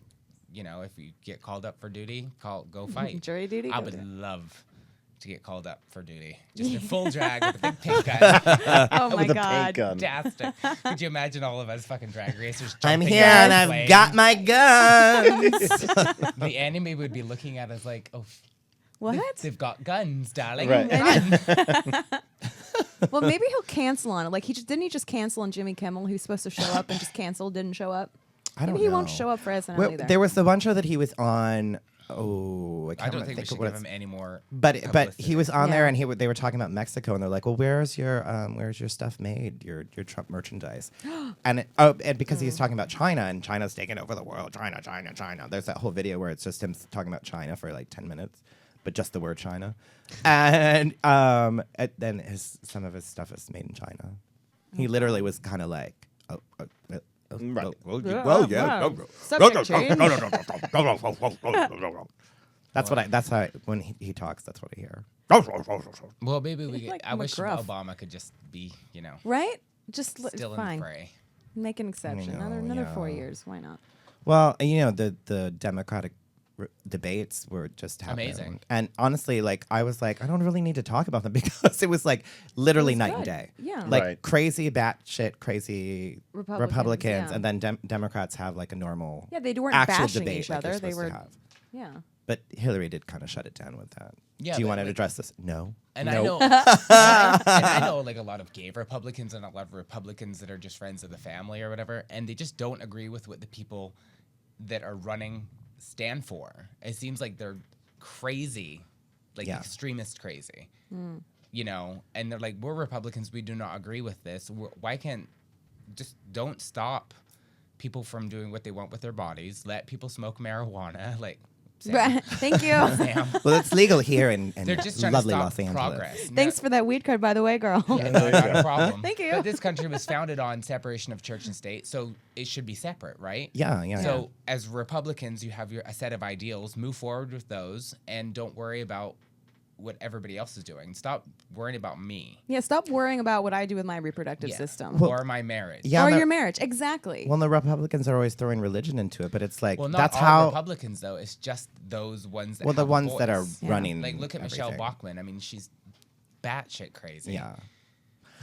If you get called up for duty, go fight. jury duty. I go would do it. love to get called up for duty, just a full drag with a big pink gun. Oh my With a God. paint gun. Fantastic. Could you imagine all of us fucking drag racers? I'm jumping here out and of I've planes? got my guns. The enemy would be looking at us like, oh, What? they've got guns, darling. Right. Run. Well, maybe he'll cancel on it. Like didn't he just cancel on Jimmy Kimmel? He was supposed to show up and just canceled, didn't show up. I don't Maybe he know. won't show up for SNL Well, either. there was the one show that he was on. Oh, I don't think we should give him any more. But publicity. he was on Yeah. there and they were talking about Mexico and they're like, well, where's your stuff made, your Trump merchandise, and because he was talking about China and China's taking over the world, China. There's that whole video where it's just him talking about China for like 10 minutes, but just the word China, and then some of his stuff is made in China. He literally was kind of like, Right. well, yeah. Subject change. That's how when he talks, that's what I hear. Well, maybe we. Like I wish McGruff. Obama could just be, Right? Just still in fine. the fray. Make an exception. know, Another 4 yeah. years. Why not? Well, the Democratic debates were just happening. Amazing. And honestly, like I was like, I don't really need to talk about them because it was like literally It was night and good. day. Yeah. Like Right. crazy batshit crazy Republicans, yeah. and then Democrats have like a normal Yeah, they weren't actual bashing debate each like other. you're They supposed to were. have. Yeah. But Hillary did kind of shut it down with that. Yeah, Do you but, want to like- address this? No. And Nope. I know like a lot of gay Republicans and a lot of Republicans that are just friends of the family or whatever, and they just don't agree with what the people that are running stand for. It seems like they're crazy, like Yeah. extremist crazy, and they're like, we're Republicans, we do not agree with this. Why can't just don't stop people from doing what they want with their bodies? Let people smoke marijuana, like. Sam, Right. Thank you. Sam. Well, it's legal here in They're just trying lovely to stop Los Angeles. progress. Thanks for that weed card, by the way, girl. Yeah, no, not a problem. Thank you. But this country was founded on separation of church and state, so it should be separate, right? Yeah. So as Republicans, you have a set of ideals. Move forward with those, and don't worry about what everybody else is doing. Stop worrying about me Yeah, stop worrying about what I do with my reproductive Yeah. system. or my marriage. Yeah, or the- your marriage. Exactly. Well, the Republicans are always throwing religion into it, but it's like Well, not that's all how. Republicans though. It's just those ones that. Well, the have a ones that are voice. Yeah. running. Like look at Michelle everything. Bachmann. I mean, she's batshit crazy. Yeah.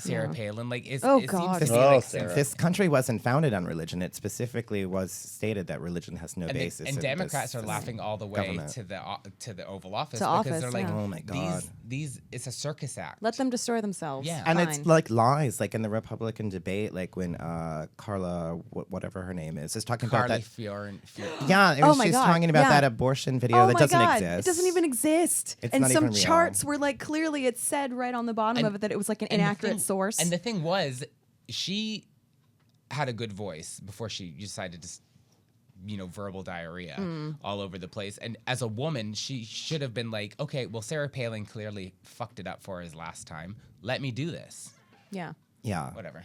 Sarah Yeah. Palin. Like, it Oh, seems God. to be Oh, like Sarah. This country wasn't founded on religion. It specifically was stated that religion has no and, basis. and in Democrats this are laughing all the way government. to the Oval Office To because office, they're like, yeah. Oh my God. these it's a circus act. Let them destroy themselves. Yeah. And Fine. it's like lies, like in the Republican debate, like when Carla, whatever her name is talking about Carly that. Fiore. Yeah, Oh my she's God, talking about yeah. that abortion video Oh that my doesn't God. exist. It doesn't even exist. It's and not some even real. charts were like clearly it said right on the bottom And- of it that it was like an And the inaccurate thing- source. And the thing was, she had a good voice before she decided to, verbal diarrhea all over the place. And as a woman, she should have been like, okay, well, Sarah Palin clearly fucked it up for us last time. Let me do this. yeah. Yeah. Whatever.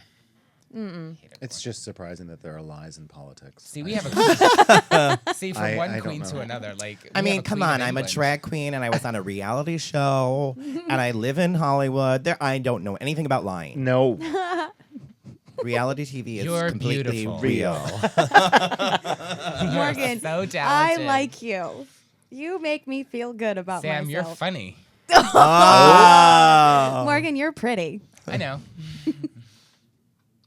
It's just surprising that there are lies in politics. See, we have a see from I one don't queen know. to another. Like, I we have mean, a come queen of on. I'm a England. drag queen and I was on a reality show and I live in Hollywood. I don't know anything about lying. No. Reality TV is You're completely beautiful. real. Morgan, so I talented. like you. You make me feel good about Sam, you're myself. funny. Oh. Morgan, you're pretty. I know.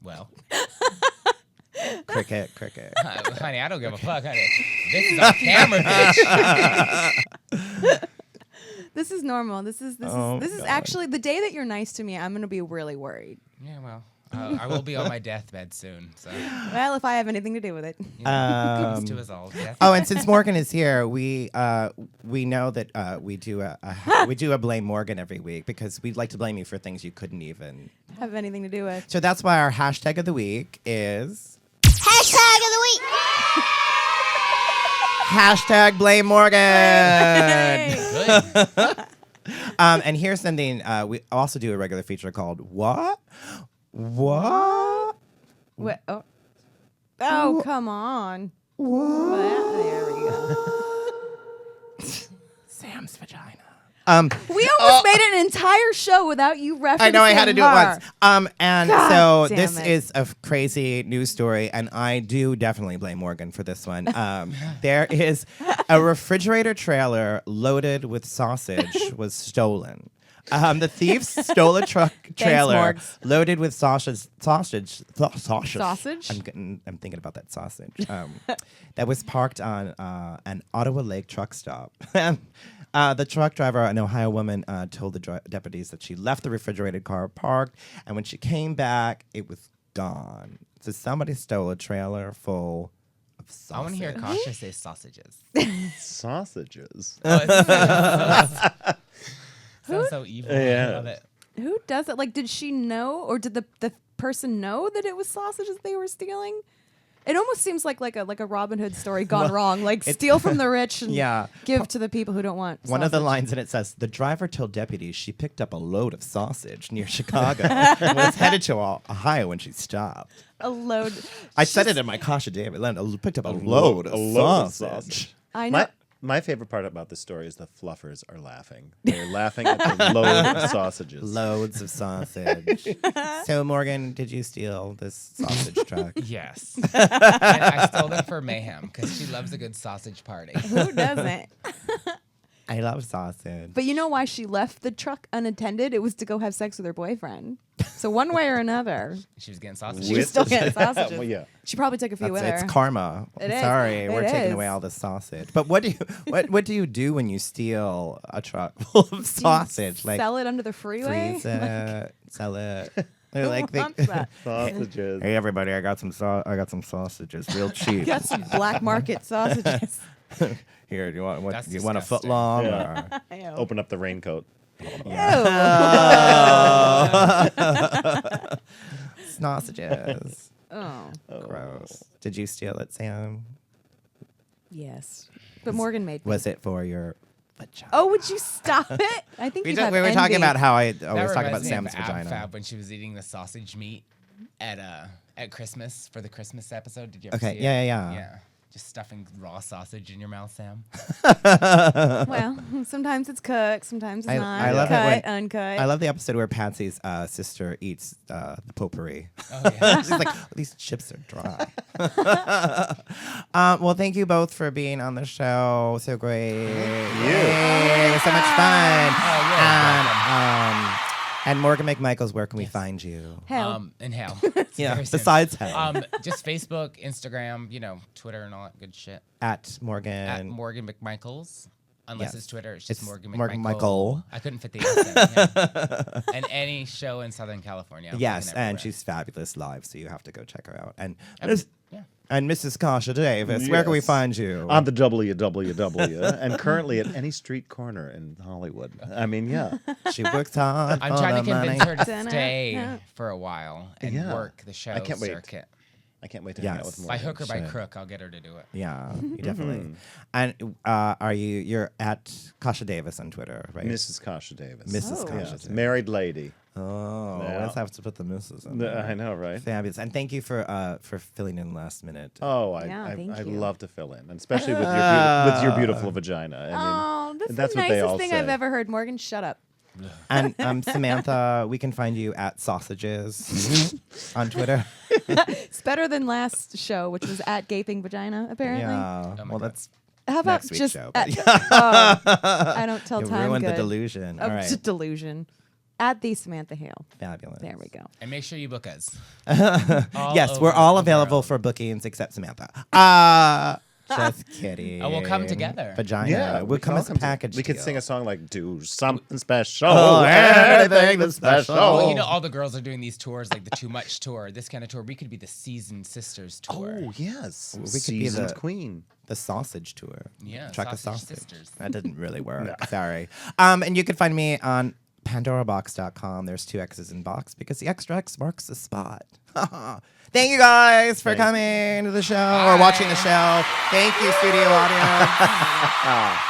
Well, Cricket. honey, I don't give a fuck, honey. This is on camera, bitch. This is normal. This is actually the day that you're nice to me. I'm gonna be really worried. Yeah, well, I will be on my deathbed soon. So, Well, if I have anything to do with it. it's to us all. Death. Oh, and since Morgan is here, we know that we do a blame Morgan every week because we'd like to blame you for things you couldn't even. Have anything to do with. So that's why our hashtag of the week is Hashtag of the week. hashtag blame Morgan. Good. And here's something we also do a regular feature called What? What? What? Oh, come on. Well, there we go. Sam's vagina. We almost made an entire show without you referencing I know I had to do it her. once. And God so damn this it. is a crazy news story, and I do definitely blame Morgan for this one. There is a refrigerator trailer loaded with sausage was stolen. The thieves stole a truck trailer Morgs. loaded with sausage. Sausage? I'm thinking about that sausage. That was parked on an Ottawa Lake truck stop. The truck driver, an Ohio woman, told the deputies that she left the refrigerated car parked, and when she came back, it was gone. So somebody stole a trailer full of sausage. I want to hear Kasha say sausages. Sausages. Oh, it sounds so evil. Yeah. I love it. Who does it? Like, did she know, or did the person know that it was sausages they were stealing? It almost seems like a Robin Hood story gone wrong. Like, steal from the rich and Yeah. give to the people who don't want One of the sausage. lines in it says, the driver told deputies she picked up a load of sausage near Chicago and was headed to Ohio when she stopped. A load. I said it in my Kasha David. Picked up a load of sausage. I know. My favorite part about this story is the fluffers are laughing. They're laughing at the load of sausages. Loads of sausage. So, Morgan, did you steal this sausage truck? Yes. And I stole them for Mayhem because she loves a good sausage party. Who doesn't? I love sausage. But you know why she left the truck unattended? It was to go have sex with her boyfriend. So one way or another, She was getting sausages. she was still getting sausages. Well, yeah. She probably took a few with It's her. karma. It is. Sorry, we're It taking is. away all the sausage. But what do you do when you steal a truck full of sausage? Like Sell it under the freeway? freeze it, sell it. They're Who like, wants that? Sausages. hey everybody, I got some sausages, real cheap. Got some black market sausages. Here, do you want That's you want a foot disgusting. long? Yeah. Or? Ew. Open up the raincoat. Sausages. Oh, Gross. Did you steal it, Sam? yes. But Morgan made me. Was it for your vagina? Oh, would you stop it? I think we you just, have we were talking envy. about how I That always talk about reminds me Sam's of Ab vagina. Fab when she was eating the sausage meat at Christmas for the Christmas episode. Did you ever Okay, see it? yeah. Yeah. Just stuffing raw sausage in your mouth, Sam. Well, sometimes it's cooked, sometimes it's not. I love it Cut, when- uncut. I love the episode where Patsy's sister eats the potpourri. Oh, yeah. She's like, oh, these chips are dry. Well, thank you both for being on the show. So great. Yay. It was so much fun. Oh, yeah. And Morgan McMichaels, where can we find you? Hale. And Hale. Yeah, Very soon. besides Hale. Just Facebook, Instagram, Twitter and all that good shit. At Morgan. At Morgan McMichaels. Unless Yes. it's Twitter, it's just It's Morgan Morgan McMichael. Michael. I couldn't fit the accent. Yeah. And any show in Southern California. I'm Yes, fucking and everywhere. she's fabulous live, so you have to go check her out. And Yeah. and Mrs. Kasha Davis, where can we Yes. find you? On the WWW, and currently at any street corner in Hollywood. I mean, yeah. She works hard. I'm for trying to the money. convince her to Dun-dun. stay for a while and Yeah. work the show I can't wait. circuit. I can't wait to hang out Yes. with more. By hook or by Should. crook, I'll get her to do it. Yeah, you definitely. And you're at Kasha Davis on Twitter, right? Mrs. Kasha Davis. Mrs. Oh. Kasha Yes, Davis. married lady. Oh, Yeah. let's have to put the Mrs. in there. I know, right? Fabulous. And thank you for filling in last minute. Oh, Yeah, thank I'd you. love to fill in, and especially with your beautiful vagina. I mean, Oh, that's that's the what they all nicest thing I've say. ever heard. Morgan, shut up. And Samantha, we can find you at Sausages on Twitter. It's better than last show, which was at Gaping Vagina, apparently. Yeah. my Well, God. that's How about next week's just show. at, but I don't tell you time ruined good. the delusion. Oh, All right. delusion. At the Samantha Hale. Fabulous. There we go. And make sure you book us. Yes, over we're all the available world. for bookings except Samantha. Just kidding. Oh, we'll come together. Vagina. Yeah, we'll come all as a to- package. We could deal. sing a song like "Do Something Special." Oh, anything anything that's special. special. Well, all the girls are doing these tours, like the Too Much tour, this kind of tour. We could be the Seasoned Sisters tour. Oh yes, We could be Seasoned the- Queen. The sausage tour. Yeah, Truck of Sausage sausage. Sisters. That didn't really work. Sorry. And you can find me on PandoraBoxx.com. There's 2 X's in box because the extra X marks the spot. Thank you guys for coming to the show or watching the show. Thank you, studio audience.